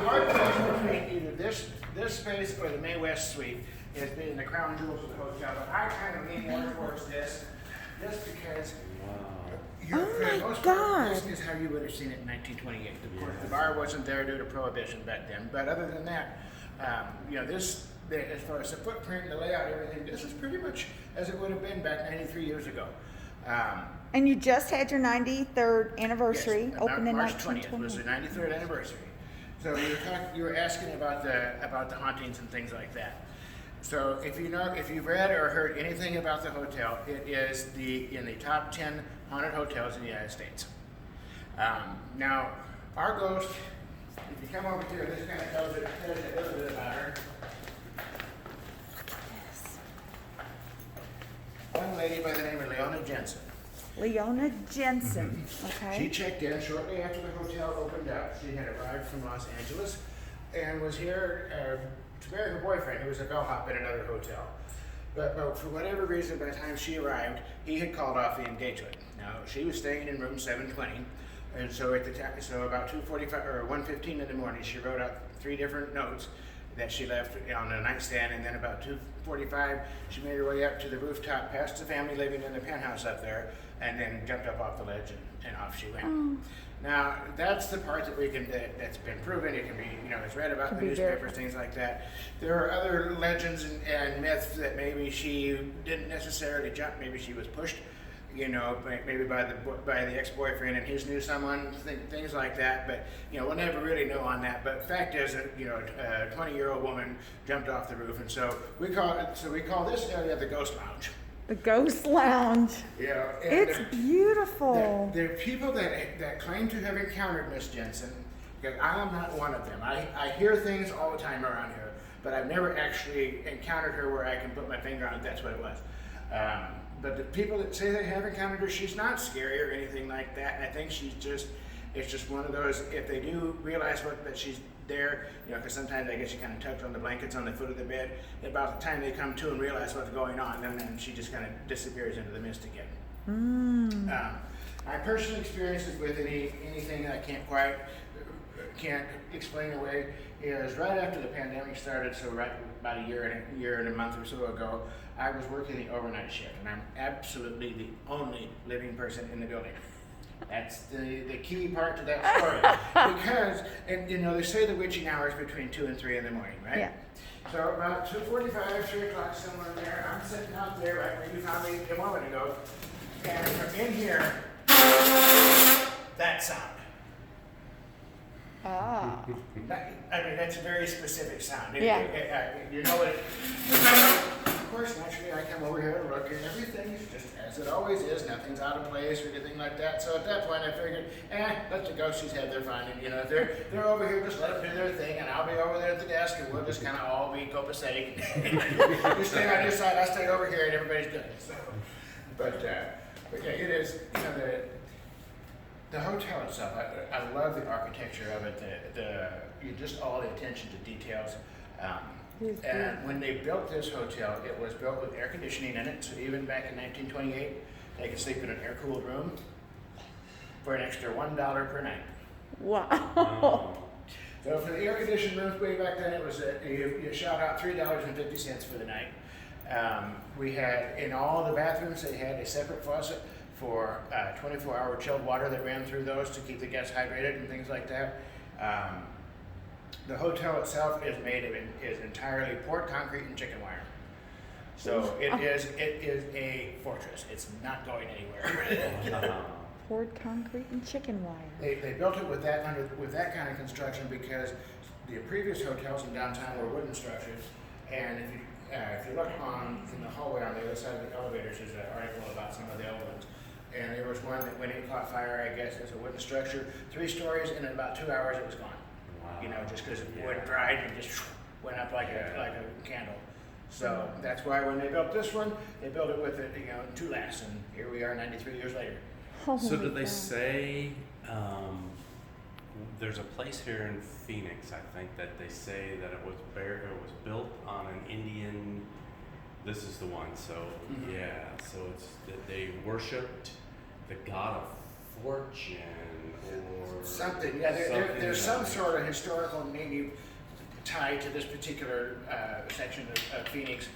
hard place between either this space or the May West Suite has been the crown jewels of the hotel. But I kind of lean more towards this, just because. Oh my God! This is how you would have seen it in 1928. Of course, the bar wasn't there due to prohibition back then. But other than that, this, as far as the footprint, the layout, everything, this is pretty much as it would have been back 93 years ago. And you just had your 93rd anniversary, yes, opened in March 1920. 20th was the 93rd anniversary. So you were asking about the hauntings and things like that. So if you've read or heard anything about the hotel, it is in the top 10 haunted hotels in the United States. Now, our ghost, if you come over here, this kind of tells you a little bit about her. Look at this. One lady by the name of Leona Jensen. Leone Jensen. Okay. She checked in shortly after the hotel opened up. She had arrived from Los Angeles and was here to marry her boyfriend, who was a bellhop at another hotel. But for whatever reason, by the time she arrived, he had called off the engagement. Now, she was staying in room 720, and so at the time, about 2:45 or 1:15 in the morning, she wrote out 3 different notes that she left on the nightstand, and then about 2:45, she made her way up to the rooftop, past the family living in the penthouse up there, and then jumped up off the ledge and off she went. Now, that's the part that's been proven. It can be, it's read about in the newspapers, things like that. There are other legends and myths that maybe she didn't necessarily jump. Maybe she was pushed, maybe by the ex-boyfriend and his knew someone, things like that. But, we'll never really know on that. But fact is that, a 20-year-old woman jumped off the roof. And so we call this area the Ghost Lounge. The Ghost Lounge. Yeah, it's beautiful. There are people that claim to have encountered Miss Jensen, because I am not one of them. I hear things all the time around here, but I've never actually encountered her where I can put my finger on it, that's what it was. But the people that say they have encountered her, she's not scary or anything like that. I think it's just one of those, if they do realize that she's there, because sometimes I guess she kind of tucks on the blankets on the foot of the bed. About the time they come to and realize what's going on, then she just kind of disappears into the mist again. My personal experiences with anything I can't explain away is right after the pandemic started, so right about a year and a month or so ago, I was working the overnight shift, and I'm absolutely the only living person in the building. That's the key part to that story. Because, and they say the witching hour is between 2 and 3 in the morning, right? Yeah. So about 2:45, 3 o'clock, somewhere in there, I'm sitting out there right where you found me a moment ago, and from in here, that sound. Ah. That's a very specific sound. Yeah. You know it. Of course, naturally, I come over here and look, and everything's just as it always is. Nothing's out of place or anything like that. So at that point, I figured, let the ghosties have their fun. And, they're over here, just let them do their thing, and I'll be over there at the desk, and we'll just kind of all be copacetic. You stay on your side, I stay over here, and everybody's good. So, but yeah, it is, the hotel itself, I love the architecture of it, just all the attention to details. And when they built this hotel, it was built with air conditioning in it, so even back in 1928, they could sleep in an air-cooled room for an extra $1 per night. Wow. So for the air-conditioned rooms way back then, it was you shout out $3.50 for the night. We had, in all the bathrooms, they had a separate faucet for 24-hour chilled water that ran through those to keep the guests hydrated and things like that. The hotel itself is entirely poured concrete and chicken wire. So it is a fortress. It's not going anywhere. Poured concrete and chicken wire. They built it with that kind of construction because the previous hotels in downtown were wooden structures, and if you look in the hallway on the other side of the elevators, there's an article about some of the old ones. And there was one that when it caught fire, I guess, as a wooden structure, 3 stories, and in about 2 hours it was gone. Wow. Just because the wood dried and just went up like a candle. So that's why when they built this one, they built it with it, 2 lasts, and here we are 93 years later. Oh, so did they say, there's a place here in Phoenix, I think, that they say that it was built on an Indian, this is the one, so yeah, so it's that they worshipped the god of fortune or Something, yeah, there's some sort of historical maybe tied to this particular section of Phoenix.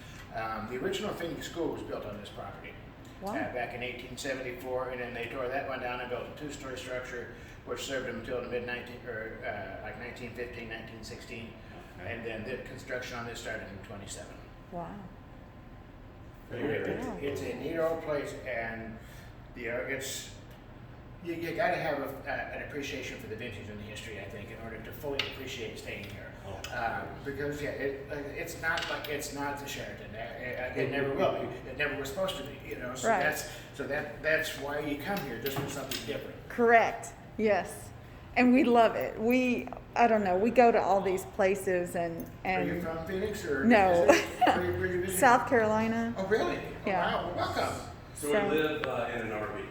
The original Phoenix School was built on this property Wow. back in 1874, and then they tore that one down and built a two-story structure, which served them until the like 1915, 1916, Okay. and then the construction on this started in 27. Wow. It's a neat old place, and it's you got to have an appreciation for the vintage and the history, I think, in order to fully appreciate staying here. Because it's not the Sheraton. It never will be. It never was supposed to be. So Right. that's why you come here, just for something different. Correct. Yes. And we love it. I don't know, we go to all these places and Are you from Phoenix or No. Where you visiting? South Carolina. Oh, really? Yeah. Oh, wow. Well, welcome. So we live in an RV.